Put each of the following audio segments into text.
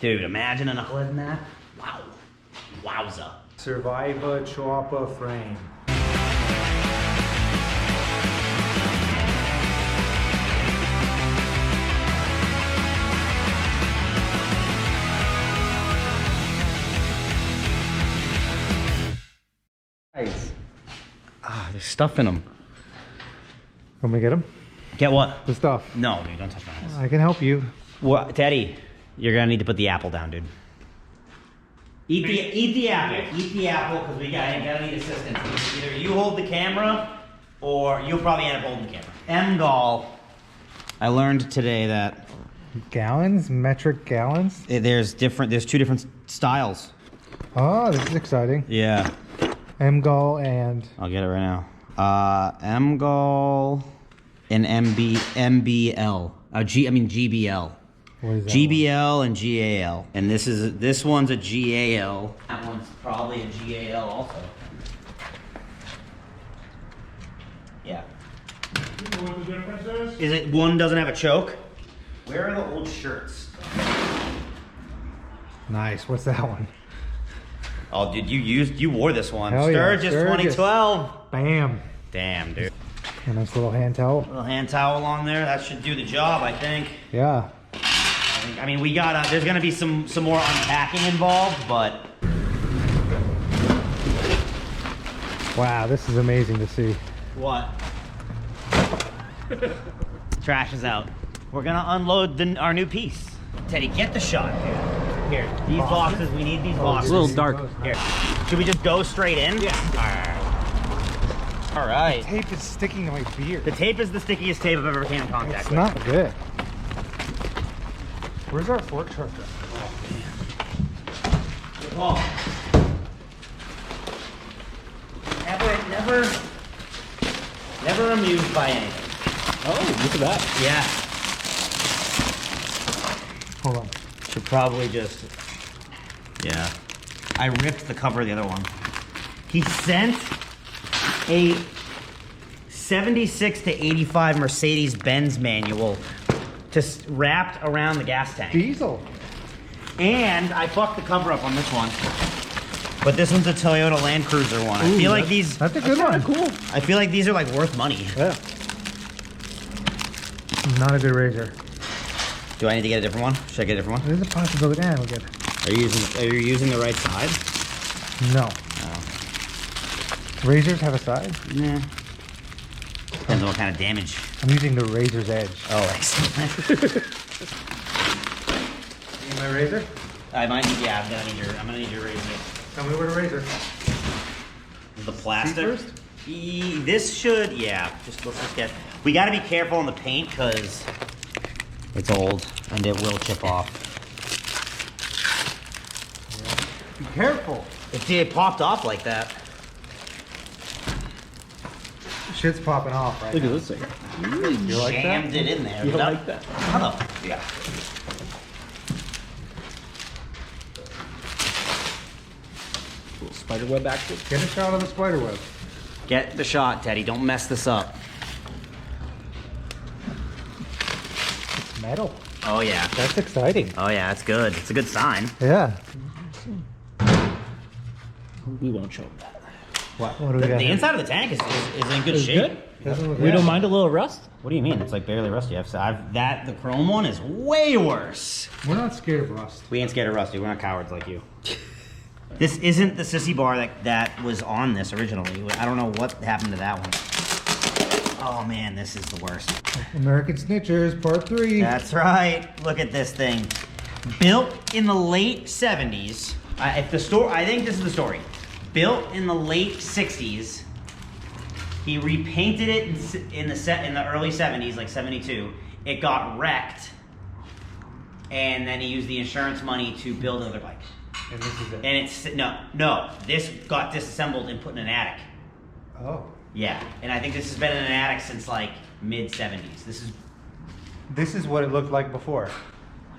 Dude, imagine a knucklehead in that. Wow. Wowza. Survivor chopper frame. Nice. Ah, there's stuff in them. Want me to get them? Get what? The stuff. No, dude, don't touch my eyes. I can help you. What, Teddy? You're gonna need to put the apple down, dude. Eat the apple. Eat the apple, because we gotta need assistance. Either you hold the camera, or you'll probably end up holding the camera. M-Gall. I learned today that Gallons? Metric gallons? there's two different styles. Oh, this is exciting. Yeah. M-Gall and... I'll get it right now. M-Gall and MBL. GBL. What is that GBL and GAL. And this one's a GAL. That one's probably a GAL also. Yeah. You know what the difference is? Is it one doesn't have a choke? Where are the old shirts? Nice. What's that one? Oh, dude, you wore this one. Hell yeah, Sturgis Sturgis. 2012. Bam. Damn, dude. A nice little hand towel. Little hand towel on there. That should do the job, I think. Yeah. I mean, we gotta. There's gonna be some more unpacking involved, but. Wow, this is amazing to see. What? Trash is out. We're gonna unload our new piece. Teddy, get the shot. Here, these boxes. We need these boxes. It's a little dark. Here, should we just go straight in? Yeah. All right. Tape is sticking to my beard. The tape is the stickiest tape I've ever came in contact It's with. not good. Where's our fork truck? Oh. Never amused by anything. Oh, look at that. Yeah. Hold on. Should probably just. Yeah. I ripped the cover of the other one. He sent a 76 to 85 Mercedes-Benz manual wrapped around the gas tank. Diesel. And I fucked the cover up on this one. But this one's a Toyota Land Cruiser one. I feel like these. That's a good one. Cool. I feel like these are like worth money. Yeah. Not a good razor. Do I need to get a different one? Should I get a different one? There's a possibility. Yeah, we'll get it. Are you using the right side? No. Oh. Razors have a side? Nah. Depends on what kind of damage. I'm using the razor's edge. Oh, excellent. Need my razor? I might need. Yeah, I'm gonna need your razor. Tell me where the razor. The plastic. first? This should. Yeah. Let's just get. We got to be careful on the paint because it's old and it will chip off. Be careful. It popped off like that. Shit's popping off right Look now. at this thing. You like that? Jammed it in there. You like that? Oh, yeah. Little spider web action. Get a shot of the spider web. Get the shot, Teddy. Don't mess this up. It's metal. Oh yeah. That's exciting. Oh yeah. It's good. It's a good sign. Yeah. We won't show that. What do we The got here? inside of the tank is in good shape. Good. Doesn't look We bad. don't mind a little rust. What do you mean? It's like barely rusty. The chrome one is way worse. We're not scared of rust. We ain't scared of rusty. We're not cowards like you. This isn't the sissy bar that was on this originally. I don't know what happened to that one. Oh man, this is the worst. American Snitchers, part 3. That's right. Look at this thing. Built in the late 70s. I think this is the story. Built in the late 60s. He repainted it in the early 70s, like 72. It got wrecked. And then he used the insurance money to build another bike. And this is it. And it's, no, this got disassembled and put in an attic. Oh. Yeah, and I think this has been in an attic since like mid 70s. This is what it looked like before.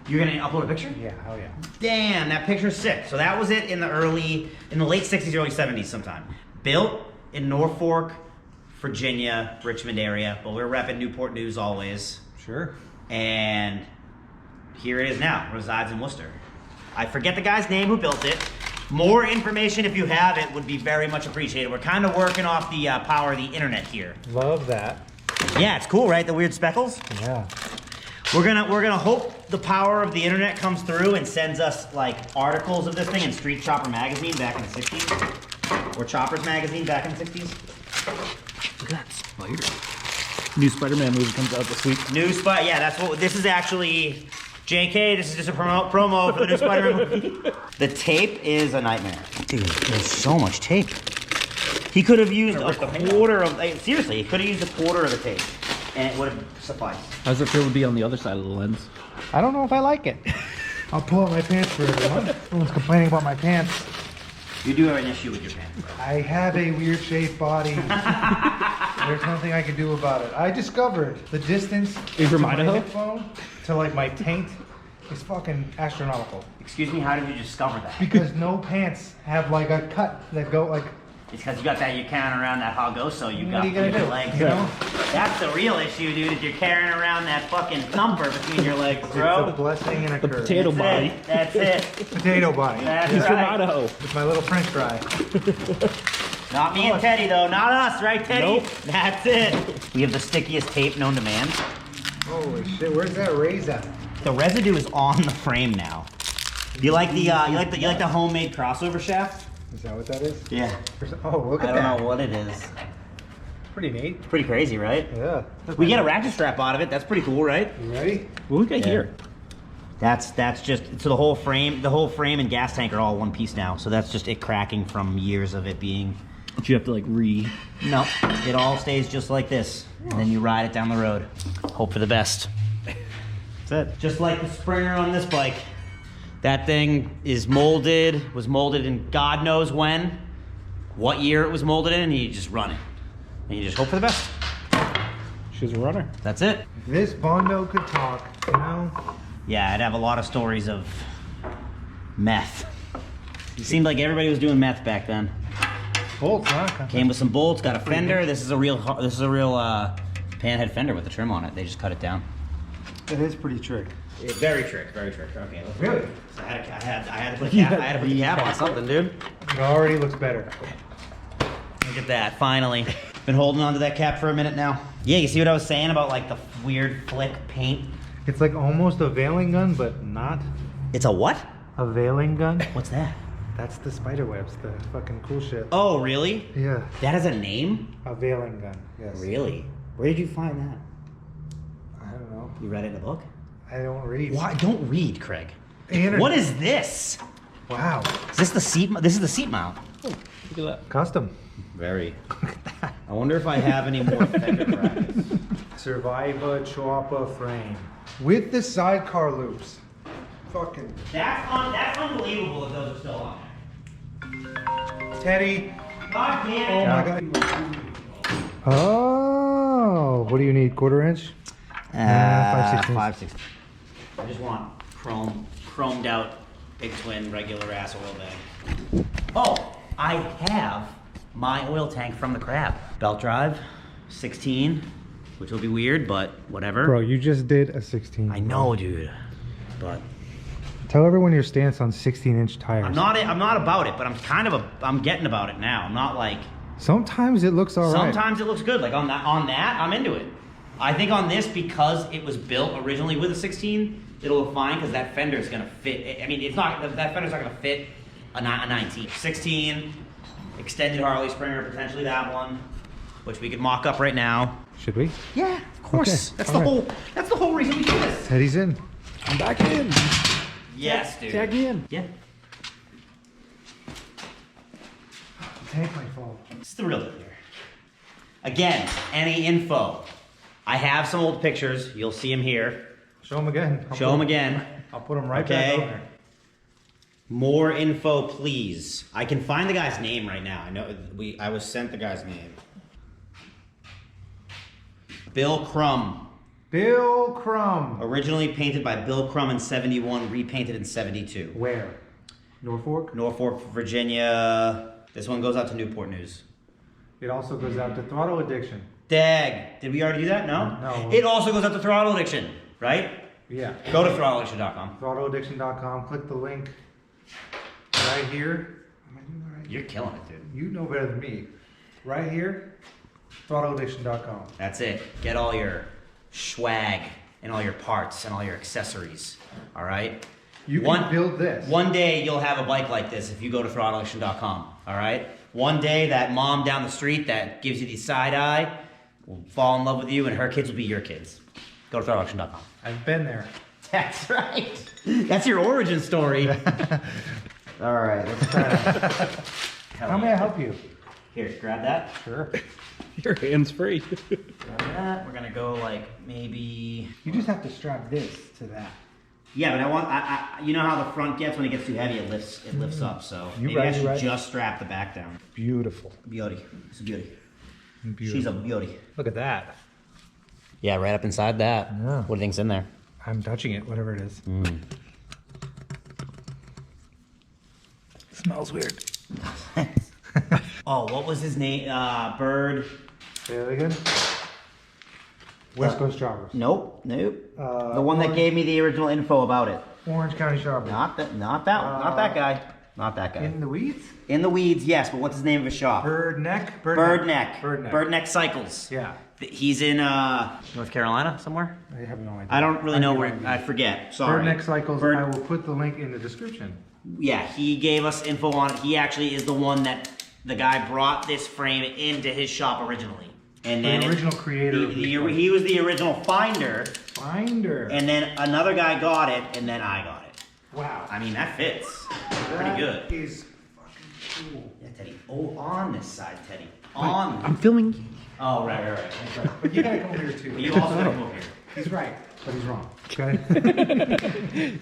You're gonna upload a picture? Yeah, hell yeah. Damn, that picture's sick. So that was it in the late 60s, early 70s sometime. Built in Norfolk, Virginia, Richmond area, but we're repping Newport News always. Sure. And here it is now, resides in Worcester. I forget the guy's name who built it. More information, if you have it, would be very much appreciated. We're kind of working off the power of the internet here. Love that. Yeah, it's cool, right? The weird speckles. Yeah. We're gonna hope the power of the internet comes through and sends us like articles of this thing in Street Chopper magazine back in the 60s, or Choppers magazine back in the 60s. Look at that spider. New Spider-Man movie comes out this week. New Spider, yeah, that's what this is actually. JK, this is just a promo for the new Spider-Man movie. The tape is a nightmare. Dude, there's so much tape. He could have used like a quarter of, like, seriously, he could have used a quarter of the tape and it would have sufficed. How does it feel to be on the other side of the lens? I don't know if I like it. I'll pull up my pants for everyone. Everyone's complaining about my pants. You do have an issue with your pants. I have a weird shaped body. There's nothing I can do about it. I discovered the distance from my Idaho? hip bone to like my taint is fucking astronomical. Excuse me, how did you discover that? Because no pants have like a cut that go like. It's because you got that, you're carrying around that Hagoso you What got are you gonna between your do, legs. you know? That's the real issue, dude, is you're carrying around that fucking thumper between your legs, It's bro. a blessing and a The curse. potato body. That's it. Potato body. That's He's from right. Idaho. With my little French fry. Not me and Teddy, though. Not us, right, Teddy? Nope. That's it. We have the stickiest tape known to man. Holy shit! Where's that raise at? The residue is on the frame now. You like the you like the homemade crossover shaft? Is that what that is? Yeah. Oh, look at I that. don't know what it is. Pretty neat. Pretty crazy, right? Yeah. We get a ratchet strap out of it. That's pretty cool, right? You ready? What we got here? That's just so the whole frame and gas tank are all one piece now. So that's just it cracking from years of it being. But you have to like No, it all stays just like this, and then you ride it down the road. Hope for the best. That's it. Just like the Springer on this bike. That thing was molded in God knows when, what year it was molded in, and you just run it. And you just hope for the best. She's a runner. That's it. If this Bondo could talk, you know? Yeah, I'd have a lot of stories of meth. It seemed like everybody was doing meth back then. Bolts, huh? Came with some bolts, got a fender. This is a real panhead fender with the trim on it. They just cut it down. It is pretty trick. Very trick, very trick. Okay. Let's Really? So I had to put the cap on something, dude. It already looks better. Look at that, finally. Been holding on to that cap for a minute now. Yeah, you see what I was saying about like the weird flick paint? It's like almost a veiling gun, but not It's a what? a veiling gun. What's that? That's the spider webs, the fucking cool shit. Oh, really? Yeah, That has a name? a veiling gun. Yes. Really? Where did you find that? I don't know. You read it in a book? I don't read. Why? Don't read, Craig. Internet. What is this? Wow. Is this the seat? This is the seat mount. Look at that. Custom. Very. I wonder if I have any more fender practice. Survivor chopper frame with the sidecar loops. Fucking That's unbelievable that those are still on there. Teddy. God damn it. Oh, what do you need? 1/4 inch? 5/16. 5/16. I just want chromed out big twin regular ass oil bag. Oh, I have my oil tank from the Crab. Belt drive, 16, which will be weird, but whatever. Bro, you just did a 16. I know, dude, but Tell everyone your stance on 16-inch tires. I'm not about it, but I'm getting about it now. I'm not like. Sometimes it looks all right. Sometimes it looks good. Like on that, I'm into it. I think on this, because it was built originally with a 16, it'll look fine because that fender is gonna fit. I mean, it's not that fender's not gonna fit a 19. 16, extended Harley Springer, potentially that one, which we could mock up right now. Should we? Yeah, of course. Okay, That's all the right. whole. That's the whole reason we do this. Teddy's in. I'm back in. Yes, dude. Tag me in. Yeah, Tank might fall. it's the real deal here. Again, any info. I have some old pictures. You'll see them here. Show him again. Show them again. I'll put him right Okay. back on there. More info, please. I can find the guy's name right now. I know I was sent the guy's name. Bill Crum. Bill Crum. Originally painted by Bill Crum in 71, repainted in 72. Where? Norfolk? Norfolk, Virginia. This one goes out to Newport News. It also goes out to Throttle Addiction. Dag. Did we already do that? No? No. It also goes out to Throttle Addiction, right? Yeah. Go to throttleaddiction.com. Throttleaddiction.com. Click the link right here. Am I doing that right? You're killing it, dude. You know better than me. Right here. Throttleaddiction.com. That's it. Get all your swag and all your parts and all your accessories. All right? You can build this. One day you'll have a bike like this if you go to throttleaddiction.com. All right? One day that mom down the street that gives you the side eye will fall in love with you and her kids will be your kids. Go to throttleaddiction.com. I've been there. That's right. That's your origin story. All right, let's try to... How may I help you? Here, grab that. Sure. Your hand's free. Grab that. We're gonna go like maybe... You just have to strap this to that. Yeah, but I want, you know how the front gets when it gets too heavy, it lifts up. So maybe I should just strap the back down. Beautiful. Beauty. It's a beauty. Beautiful. She's a beauty. Look at that. Yeah, right up inside that. Yeah. What do you think's in there? I'm touching it, whatever it is. Smells weird. Oh, what was his name? Bird. Say that again. West Coast Jobbers. Nope. The one that gave me the original info about it. Orange County Jobbers. Not that guy. Not that guy. In the weeds? In the weeds, yes, but what's his name of his shop? Bird Neck. Bird Neck Cycles. Yeah. He's in North Carolina somewhere. I have no idea. I don't really know where. I forget. Sorry. Bird Neck Cycles. I will put the link in the description. Yeah, he gave us info on it. He actually is the one that the guy brought this frame into his shop originally. And then The original creator. he was the original finder. And then another guy got it, and then I got it. Wow. I mean, that fits pretty good. That is fucking cool. Yeah, Teddy. Oh, on this side, Teddy. On. I'm filming. Oh, right. But you gotta come over here too. But you also gotta come over here. He's right, but he's wrong. Okay?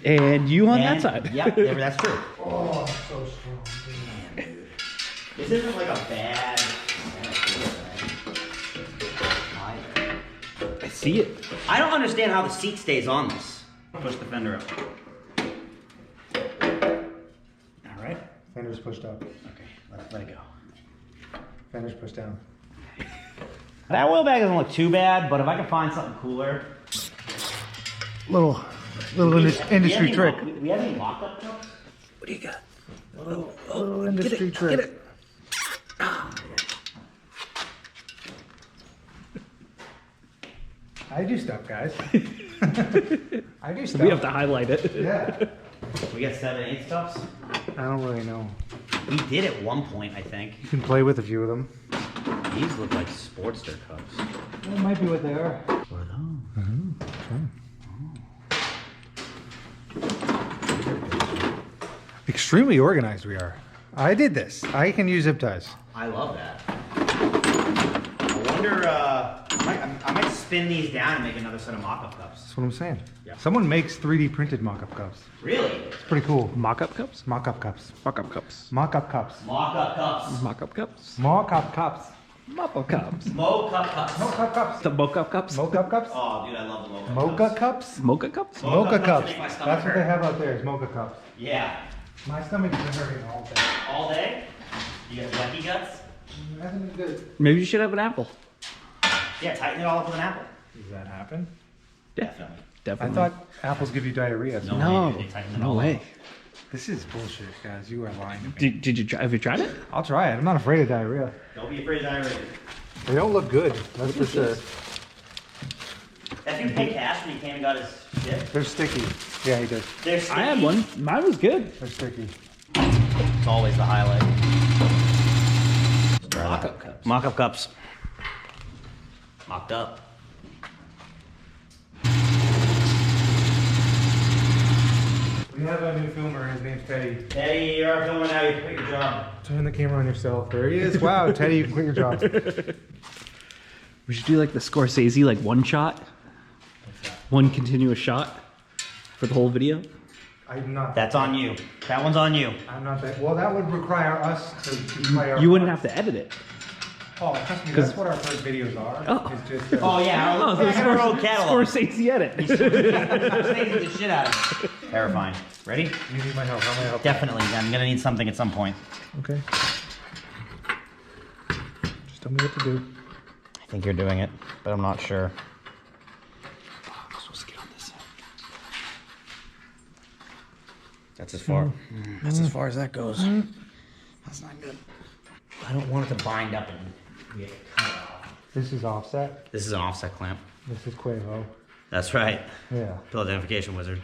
And you on that side. Yep, that's true. Oh, I'm so strong. Man, dude. This isn't like a bad... I see it. I don't understand how the seat stays on this. Push the fender up. All right. Fender's pushed up. Okay, let it go. Fender's pushed down. That oil bag doesn't look too bad, but if I can find something cooler. Little industry trick. We have any mock-up cups? What do you got? Little industry trick. Get it. I do stuff, guys. I do stuff. We have to highlight it. Yeah. We got 7/8 cups? I don't really know. We did at one point, I think. You can play with a few of them. These look like Sportster cups. That might be what they are. What are those? Extremely organized we are. I did this. I can use zip ties. I love that. I wonder, I might spin these down and make another set of mock-up cups. That's what I'm saying. Yeah. Someone makes 3D printed mock-up cups. Really? It's pretty cool. Mock-up cups? Mock-up cups. Mock-up cups. Mock-up cups. Mock-up cups. Mock-up cups. Mock-up cups. Mock-up cups. Mo-cup cups. Mocha cups. The mocha cups? Mocha cups. Oh, dude, I love the mocha Mocha cups. cups. Mocha cups? Mocha cups cups. make my stomach That's what they hurt. have out there. Is mocha cups. Yeah. My stomach has been hurting all day. All day? You got yucky guts? It hasn't been good. Maybe you should have an apple. Yeah, tighten it all up with an apple. Does that happen? Definitely. I Definitely. thought apples give you diarrhea. No. No, They tighten it no all way. This is bullshit, guys. You are lying to me. Did you try? Have you tried it? I'll try it. I'm not afraid of diarrhea. Don't be afraid of diarrhea. They don't look good. That's for sure. That dude paid cash when he came and got his shit. They're sticky. Yeah, he did. They're sticky. I had one. Mine was good. They're sticky. It's always the highlight. Mock-up cups. Mock-up cups. Mocked up. We have a new filmer. His name's Teddy. Teddy, you're filming now. You quit your job. Turn the camera on yourself. There he is. Wow, Teddy, you can quit your job. We should do like the Scorsese, like one shot. One continuous shot for the whole video. I'm not. That's on you. That one's on you. I'm not that. Well, that would require us to play our. You wouldn't have to edit it. Oh, trust me. That's what our first videos are. Oh. It's just. Oh, yeah. Oh, Back in our old catalog. Scorsese edit. Scorsese the shit out of it. Terrifying. Ready? You need my help. How may I help? Definitely. I'm gonna need something at some point. Okay. Just tell me what to do. I think you're doing it, but I'm not sure. I'm supposed to get on this side. That's as far. That's as far as that goes. That's not good. I don't want it to bind up and we have to cut it off. This is offset. This is an offset clamp. This is Quavo. That's right. Yeah. Bill identification wizard.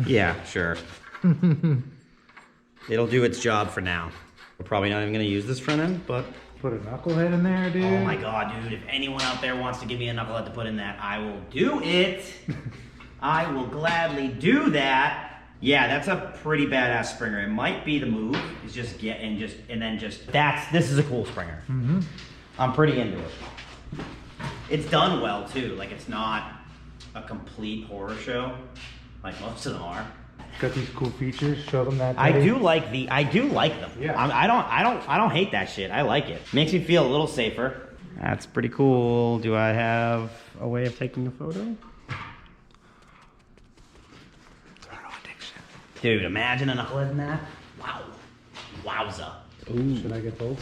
Yeah, sure. It'll do its job for now. We're probably not even gonna use this front end, but. Put a knucklehead in there, dude. Oh my god, dude. If anyone out there wants to give me a knucklehead to put in that, I will do it. I will gladly do that. Yeah, that's a pretty badass Springer. It might be the move. Is just this is a cool Springer. I'm pretty into it. It's done well too. Like it's not a complete horror show, like most of them are. Got these cool features. Show them that. I Teddy. do like them. Yeah. I don't hate that shit. I like it. Makes me feel a little safer. That's pretty cool. Do I have a way of taking a photo? Dude, imagine a knucklehead in that. Wow. Wowza. Ooh. Should I get both?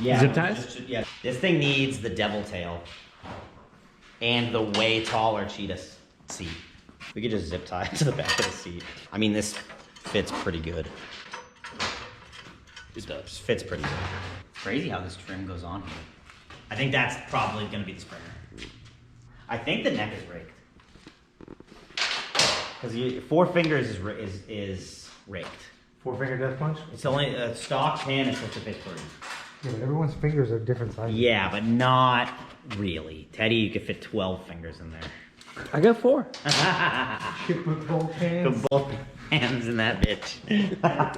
Yeah. Zip ties? Yeah. This thing needs the devil tail and the way taller cheetah seat. We could just zip tie it to the back of the seat. I mean, this fits pretty good. It does. Fits pretty good. Crazy how this trim goes on here. I think that's probably going to be the Springer. I think the neck is raked. Because 4 fingers is raked. 4-finger death punch? It's only a stock pan is supposed to fit 3. Yeah, but everyone's fingers are different sizes. Yeah, but not really. Teddy, you could fit 12 fingers in there. I got 4. Shit with both hands. Put both hands in that bitch. That's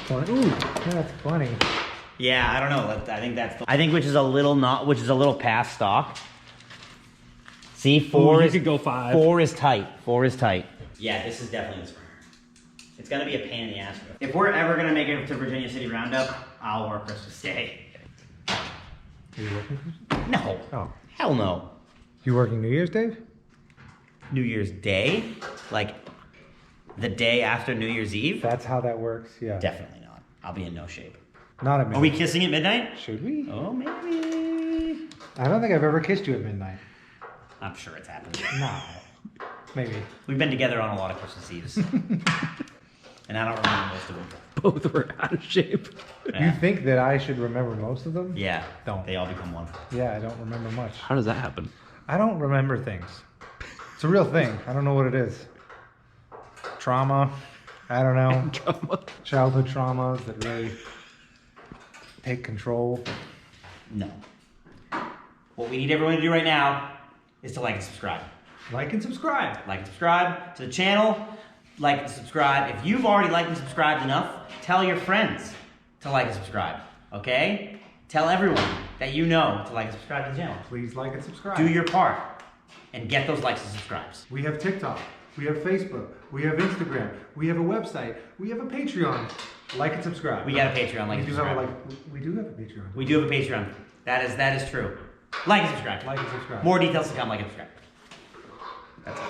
funny. Ooh, that's funny. Yeah, I don't know. I think which is a little past stock. See, 4 you is could go 5. 4 is tight. 4 is tight. Yeah, this is definitely the Springer. It's gonna be a pain in the ass. If we're ever gonna make it to Virginia City Roundup, I'll work Christmas Day. Are you working? No. Oh. Hell no. You working New Year's, Dave? New Year's Day? Like the day after New Year's Eve? That's how that works, yeah. Definitely not. I'll be in no shape. Not at midnight. Are we kissing at midnight? Should we? Oh, maybe. I don't think I've ever kissed you at midnight. I'm sure it's happened. No. Maybe. We've been together on a lot of Christmas Eves. And I don't remember most of them. Both were out of shape. Yeah. You think that I should remember most of them? Yeah. Don't. They all become one. Yeah, I don't remember much. How does that happen? I don't remember things. It's a real thing. I don't know what it is. Trauma. I don't know. Trauma. Childhood traumas that really take control. No. What we need everyone to do right now is to like and subscribe. Like and subscribe. Like and subscribe to the channel. Like and subscribe. If you've already liked and subscribed enough, tell your friends to like and subscribe. Okay? Tell everyone that you know to like and subscribe to the channel. Please like and subscribe. Do your part and get those likes and subscribes. We have TikTok. We have Facebook. We have Instagram. We have a website. We have a Patreon. Like and subscribe. We got a Patreon. Like We and do subscribe. we do have a Patreon. We do have a Patreon. That is true. Like and subscribe. Like and subscribe. More details to come. Like and subscribe. That's it.